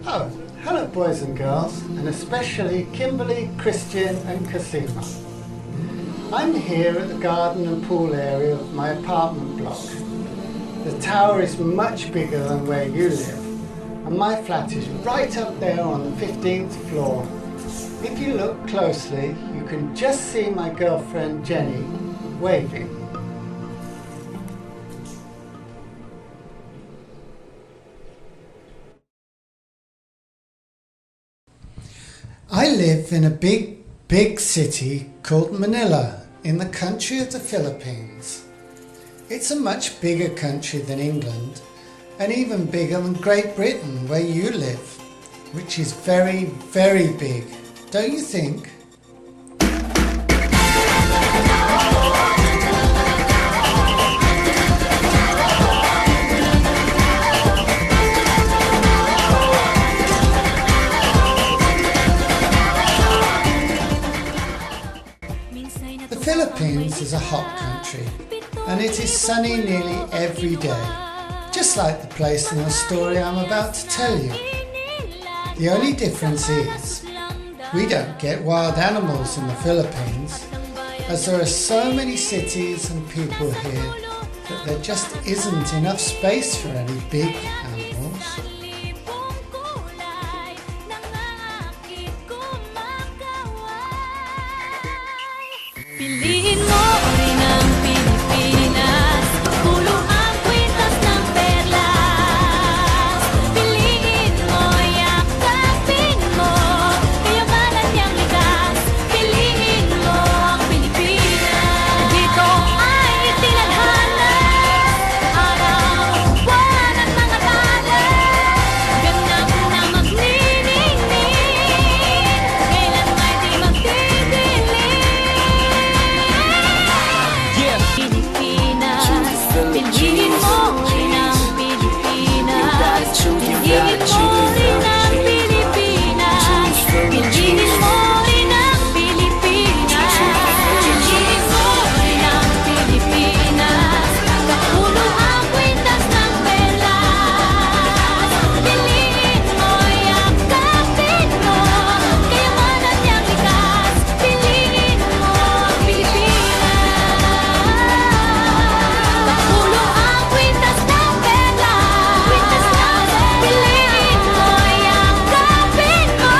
Oh, hello boys and girls, and especially Kimberly, Christian and Cosima. I'm here at the garden and pool area of my apartment block. The tower is much bigger than where you live, and my flat is right up there on the 15th floor. If you look closely, you can just see my girlfriend Jenny waving. I live in a big city called Manila in the country of the Philippines. It's a much bigger country than England and even bigger than Great Britain where you live, which is very, very big, don't you think? The Philippines is a hot country and it is sunny nearly every day, just like the place in the story I'm about to tell you. The only difference is we don't get wild animals in the Philippines, as there are so many cities and people here that there just isn't enough space for any big animals. Piliin mo rin ang Pilipinas, pulo ang kwintas ng perlas. Piliin mo, yakapin mo, kayaman at yang likas. Piliin mo ang Pilipinas. Dito ay itinadhana, araw, buwan at mga talas. Ganap na magniningning, kailan may di magtidilim. Piliin mo rin ang Pilipinas. Piliin mo rin ang Pilipinas. Piliin mo rin ang Pilipinas. Piliin mo rin ang Pilipinas. Kapulo ang kwintas ng perlas. Piliin mo, yakapin mo, kayaman at yang likas. Piliin mo ang Pilipinas. Kapulo ang kwintas ng perlas. Piliin mo, yakapin mo,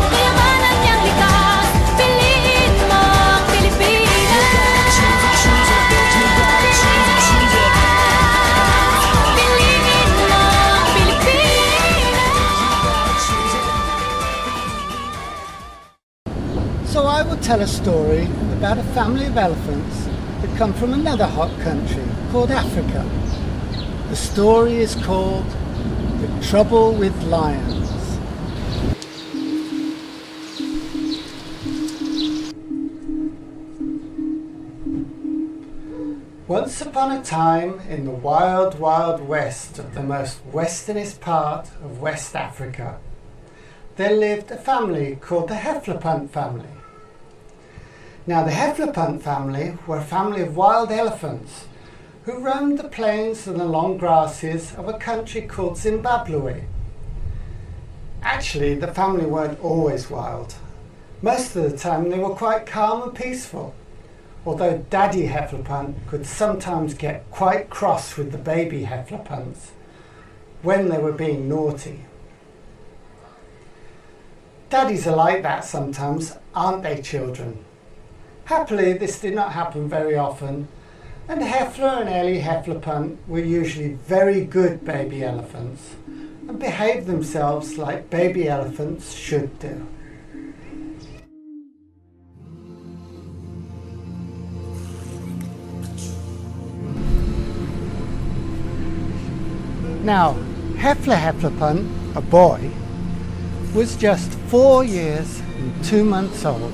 kayaman at yang likas. Piliin mo ang Pilipinas. Piliin mo ang Pilipinas. So I will tell a story about a family of elephants that come from another hot country called Africa. The story is called The Trouble with Lions. Once upon a time in the wild, wild west of the most westernest part of West Africa, there lived a family called the Hephlapunt family. Now the Hephlapunt family were a family of wild elephants who roamed the plains and the long grasses of a country called Zimbabwe. Actually, the family weren't always wild. Most of the time they were quite calm and peaceful, although Daddy Hephlapunt could sometimes get quite cross with the baby Hephlapunts when they were being naughty. Daddies are like that sometimes, aren't they, children? Happily, this did not happen very often, and Heffler and Ellie Hephlapunt were usually very good baby elephants and behaved themselves like baby elephants should do. Now, Hephlapunt, a boy, was just 4 years and 2 months old,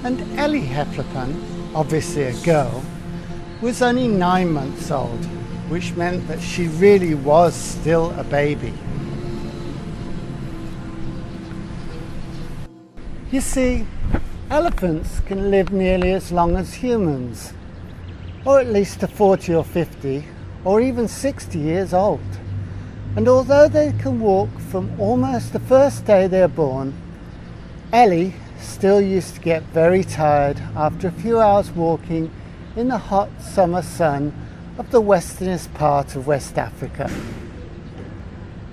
and Ellie Hephlapunt, obviously a girl, was only 9 months old, which meant that she really was still a baby. You see, elephants can live nearly as long as humans, or at least to 40 or 50, or even 60 years old. And although they can walk from almost the first day they're born, Ellie still used to get very tired after a few hours walking in the hot summer sun of the westernest part of West Africa.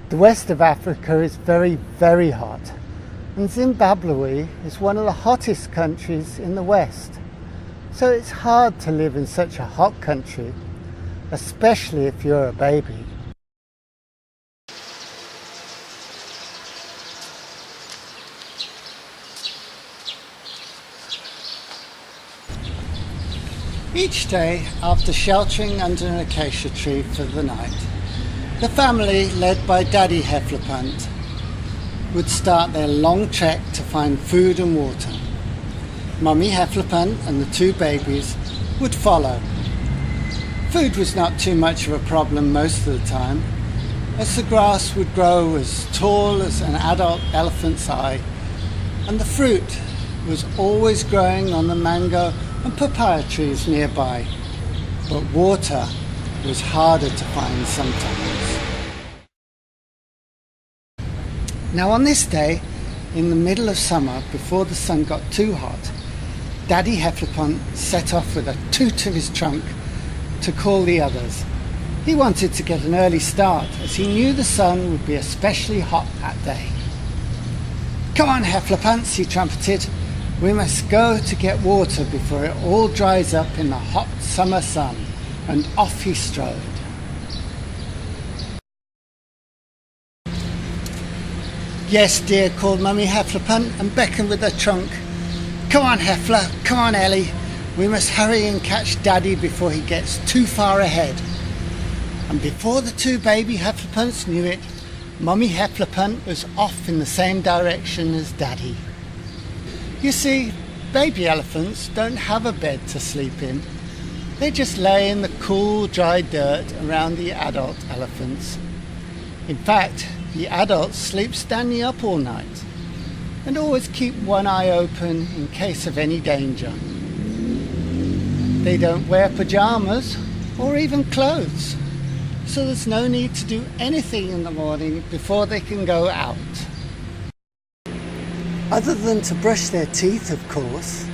The west of Africa is very, very hot, and Zimbabwe is one of the hottest countries in the west. So it's hard to live in such a hot country, especially if you're a baby. Each day, after sheltering under an acacia tree for the night, the family, led by Daddy Hephlapunt, would start their long trek to find food and water. Mummy Hephlapunt and the two babies would follow. Food was not too much of a problem most of the time, as the grass would grow as tall as an adult elephant's eye, and the fruit was always growing on the mango and papaya trees nearby. But water was harder to find sometimes. Now on this day, in the middle of summer, before the sun got too hot, Daddy Hephlapunt set off with a toot of his trunk to call the others. He wanted to get an early start, as he knew the sun would be especially hot that day. "Come on, Hephlapunts," he trumpeted. "We must go to get water before it all dries up in the hot summer sun." And off he strode. "Yes, dear," called Mummy Hephlapunt and beckoned with her trunk. "Come on, Hefla, come on, Ellie. We must hurry and catch Daddy before he gets too far ahead." And before the two baby Hephlapunts knew it, Mummy Hephlapunt was off in the same direction as Daddy. You see, baby elephants don't have a bed to sleep in. They just lay in the cool, dry dirt around the adult elephants. In fact, the adults sleep standing up all night and always keep one eye open in case of any danger. They don't wear pajamas or even clothes, so there's no need to do anything in the morning before they can go out. Other than to brush their teeth, of course.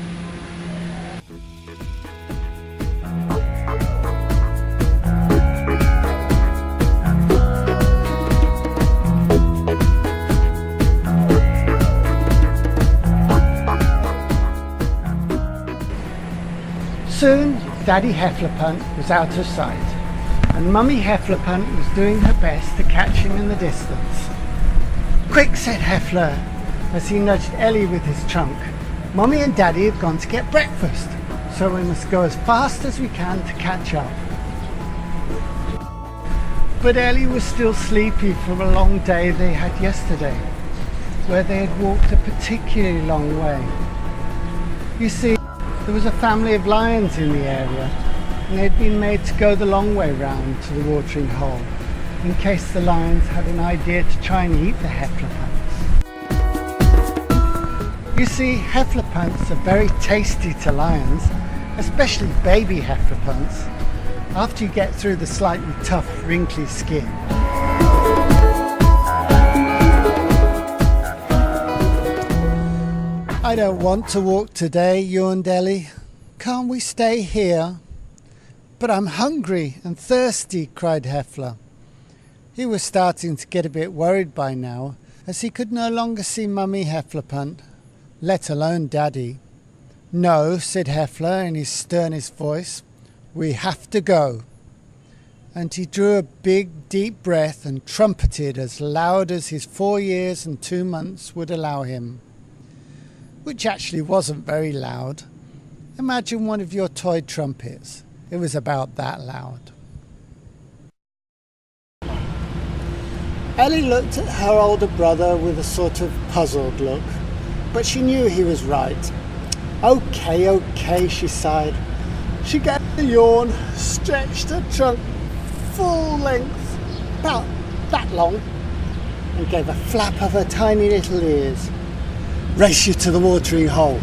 Soon, Daddy Hephlapunt was out of sight, and Mummy Hephlapunt was doing her best to catch him in the distance. "Quick," said Hefla, as he nudged Ellie with his trunk. "Mummy and Daddy have gone to get breakfast, so we must go as fast as we can to catch up." But Ellie was still sleepy from a long day they had yesterday, where they had walked a particularly long way. You see, there was a family of lions in the area, and they had been made to go the long way round to the watering hole, in case the lions had an idea to try and eat the Hephlapunts. You see, Hephlapunts are very tasty to lions, especially baby Hephlapunts, after you get through the slightly tough, wrinkly skin. "I don't want to walk today," yawned Ellie. "Can't we stay here?" "But I'm hungry and thirsty," cried Hefla. He was starting to get a bit worried by now, as he could no longer see Mummy Hephlapunt, let alone Daddy. "No," said Hefla in his sternest voice. "We have to go." And he drew a big, deep breath and trumpeted as loud as his 4 years and 2 months would allow him. Which actually wasn't very loud. Imagine one of your toy trumpets. It was about that loud. Ellie looked at her older brother with a sort of puzzled look, but she knew he was right. Okay, she sighed. She gave a yawn, stretched her trunk full length, about that long, and gave a flap of her tiny little ears. "Race you to the watering hole."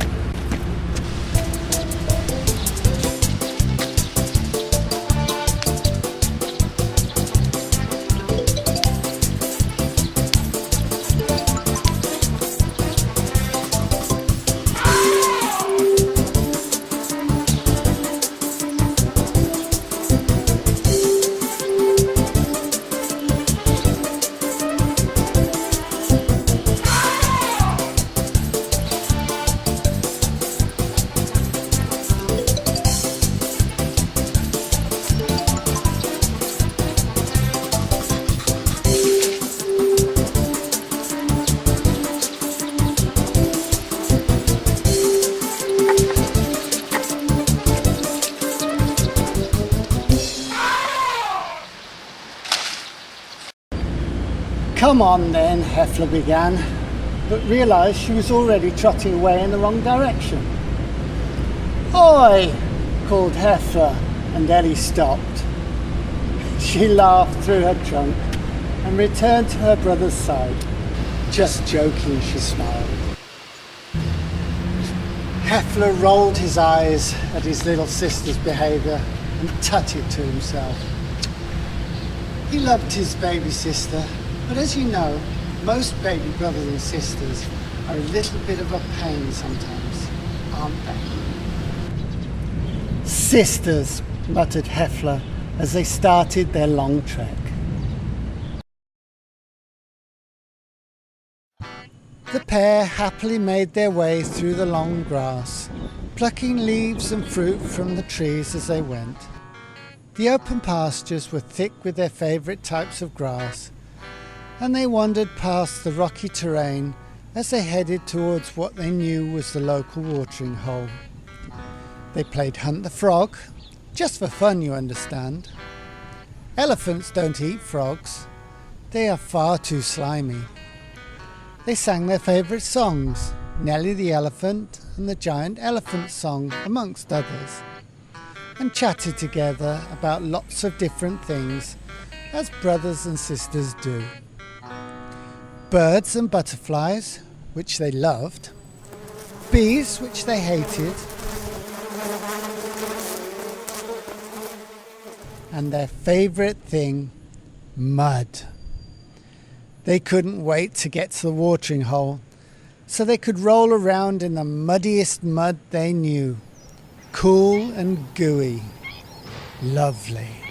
"Come on then," Heffler began, but realised she was already trotting away in the wrong direction. "Oi!" called Heffler, and Ellie stopped. She laughed through her trunk and returned to her brother's side. "Just joking," she smiled. Heffler rolled his eyes at his little sister's behaviour and tutted to himself. He loved his baby sister, but as you know, most baby brothers and sisters are a little bit of a pain sometimes, aren't they? "Sisters," muttered Heffler as they started their long trek. The pair happily made their way through the long grass, plucking leaves and fruit from the trees as they went. The open pastures were thick with their favourite types of grass, and they wandered past the rocky terrain as they headed towards what they knew was the local watering hole. They played Hunt the Frog, just for fun, you understand. Elephants don't eat frogs. They are far too slimy. They sang their favourite songs, Nellie the Elephant and the Giant Elephant Song, amongst others, and chatted together about lots of different things, as brothers and sisters do. Birds and butterflies, which they loved, bees, which they hated, and their favourite thing, mud. They couldn't wait to get to the watering hole so they could roll around in the muddiest mud they knew. Cool and gooey. Lovely.